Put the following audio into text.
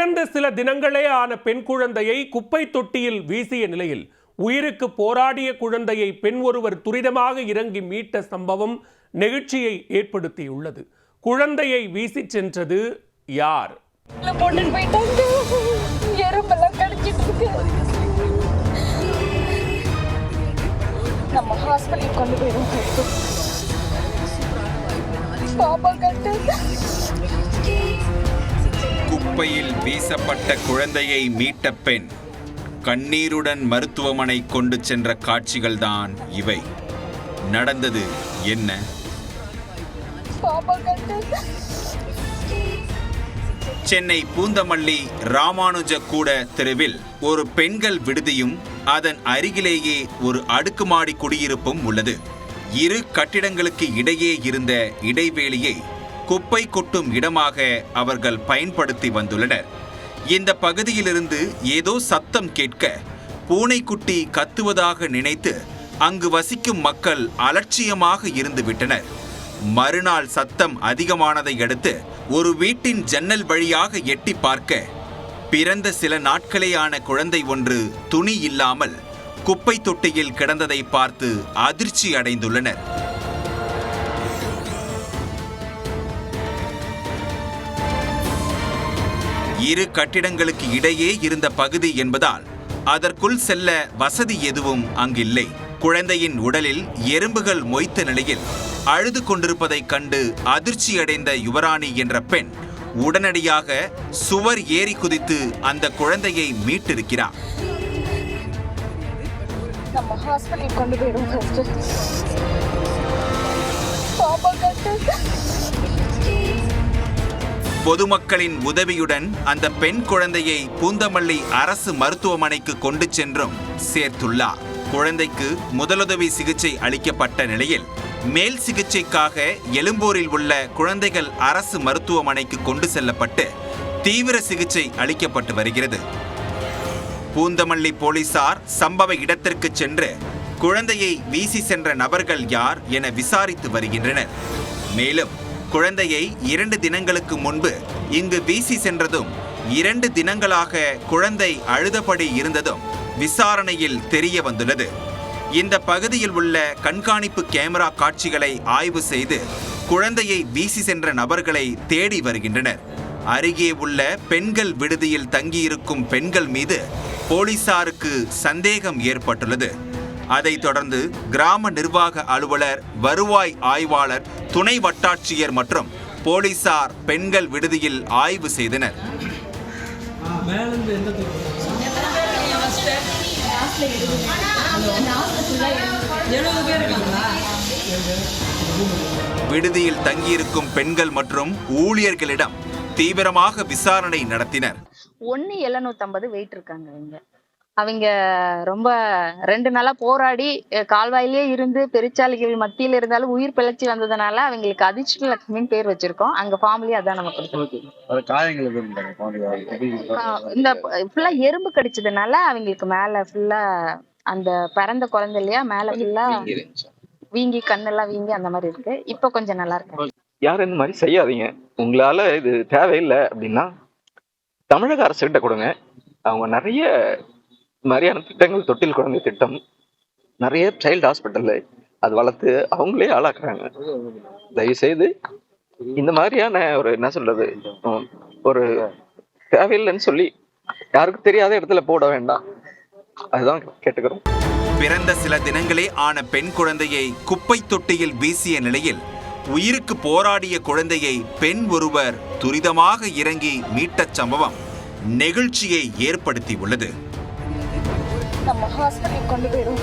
பிறந்த சில தினங்களே ஆன பெண் குழந்தையை குப்பை தொட்டியில் வீசிய நிலையில் உயிருக்கு போராடிய குழந்தையை பெண் ஒருவர் துரிதமாக இறங்கி மீட்ட சம்பவம் நெகிழ்ச்சியை ஏற்படுத்தியுள்ளது. குழந்தையை வீசி சென்றது யார்? நம்ம ஹாஸ்பிட்டல் கொண்டு போயிடும். குப்பையில் வீசப்பட்ட குழந்தையை மீட்ட பெண் கண்ணீருடன் மருத்துவமனை கொண்டு சென்ற காட்சிகள்தான் இவை. நடந்தது என்ன? சென்னை பூந்தமல்லி ராமானுஜ கூட தெருவில் ஒரு பெண்கள் விடுதியும் அதன் அருகிலேயே ஒரு அடுக்குமாடி குடியிருப்பும் உள்ளது. இரு கட்டிடங்களுக்கு இடையே இருந்த இடைவேளியை குப்பை கொட்டும் இடமாக அவர்கள் பயன்படுத்தி வந்துள்ளனர். இந்த பகுதியிலிருந்து ஏதோ சத்தம் கேட்க பூனைக்குட்டி கத்துவதாக நினைத்து அங்கு வசிக்கும் மக்கள் அலட்சியமாக இருந்துவிட்டனர். மறுநாள் சத்தம் அதிகமானதை அடுத்து ஒரு வீட்டின் ஜன்னல் வழியாக எட்டி பார்க்க பிறந்த சில நாட்களேயான குழந்தை ஒன்று துணி இல்லாமல் குப்பை தொட்டியில் கிடந்ததை பார்த்து அதிர்ச்சி அடைந்துள்ளனர். இரு கட்டிடங்களுக்கு இடையே இருந்த பகுதி என்பதால் அதற்குள் செல்ல வசதி எதுவும் அங்கில்லை. குழந்தையின் உடலில் எறும்புகள் மொய்த்த நிலையில் அழுது கொண்டிருப்பதைக் கண்டு அதிர்ச்சி அடைந்த யுவராணி என்ற பெண் உடனடியாக சுவர் ஏறி குதித்து அந்த குழந்தையை மீட்டிருக்கிறார். நம்ம ஹாஸ்பிட்டல் கொண்டு போயிடும். பொதுமக்களின் உதவியுடன் அந்த பெண் குழந்தையை பூந்தமல்லி அரசு மருத்துவமனைக்கு கொண்டு சென்றும் சேர்த்துள்ளார். குழந்தைக்கு முதலுதவி சிகிச்சை அளிக்கப்பட்ட நிலையில் மேல் சிகிச்சைக்காக எழும்பூரில் உள்ள குழந்தைகள் அரசு மருத்துவமனைக்கு கொண்டு செல்லப்பட்டு தீவிர சிகிச்சை அளிக்கப்பட்டு வருகிறது. பூந்தமல்லி போலீசார் சம்பவ இடத்திற்கு சென்று குழந்தையை வீசி சென்ற நபர்கள் யார் என விசாரித்து வருகின்றனர். மேலும் குழந்தையை 2 தினங்களுக்கு முன்பு இங்கு வீசி சென்றதும் 2 தினங்களாக குழந்தை அழுதபடி இருந்ததும் விசாரணையில் தெரிய வந்துள்ளது. இந்த பகுதியில் உள்ள கண்காணிப்பு கேமரா காட்சிகளை ஆய்வு செய்து குழந்தையை வீசி சென்ற நபர்களை தேடி வருகின்றனர். அருகே உள்ள பெண்கள் விடுதியில் தங்கியிருக்கும் பெண்கள் மீது போலீசாருக்கு சந்தேகம் ஏற்பட்டுள்ளது. அதைத் தொடர்ந்து கிராம நிர்வாக அலுவலர், வருவாய் ஆய்வாளர், துணை வட்டாட்சியர் மற்றும் போலீசார் பெண்கள் விடுதியில் ஆய்வு செய்தனர். விடுதியில் தங்கியிருக்கும் பெண்கள் மற்றும் ஊழியர்களிடம் தீவிரமாக விசாரணை நடத்தினர். 1,750 வெயிட் இருக்காங்க. அவங்க ரொம்ப 2 நாளா போராடி கால்வாயிலே இருந்து பெருச்சாளிகள் மத்தியில இருந்தாலும் உயிர் பிழைச்சி வந்ததுனால அவங்களுக்கு அதிர்ஷ்ட லட்சுமின்னு பேர் வச்சிருக்கோம். அங்க ஃபார்ம்லயே அதான் நம்ம கொடுத்தோம். இந்த ஃபுல்லா எறும்பு கடிச்சதுனால அவங்களுக்கு மேல ஃபுல்லா அந்த பிறந்த குழந்தை இல்லையா, மேல ஃபுல்லா வீங்கி கண்ணெல்லாம் வீங்கி அந்த மாதிரி இருக்கு. இப்ப கொஞ்சம் நல்லா இருக்கு. யாரும் இந்த மாதிரி செய்யாதீங்க. உங்களால இது தேவையில்லை அப்படின்னா தமிழக அரசு கிட்ட கொடுங்க. அவங்க நிறைய மாதிரியான திட்டங்கள், தொட்டில் குழந்தை திட்டம், நிறைய சைல்டு ஹாஸ்பிட்டல்ல அது வளர்த்து அவங்களே ஆளாக்குறாங்க. தயவுசெய்து இந்த மாதிரியான ஒரு என்ன சொல்றது, ஒரு தேவையில்லைன்னு சொல்லி யாருக்கும் தெரியாத இடத்துல போட வேண்டாம். அதுதான் கேட்டுக்கிறோம். பிறந்த சில தினங்களே ஆன பெண் குழந்தையை குப்பை தொட்டியில் வீசிய நிலையில் உயிருக்கு போராடிய குழந்தையை பெண் ஒருவர் துரிதமாக இறங்கி மீட்ட சம்பவம் நெகிழ்ச்சியை ஏற்படுத்தி உள்ளது. நம்ம ஹாஸ்பிட்டல் கொண்டு போயிடும்.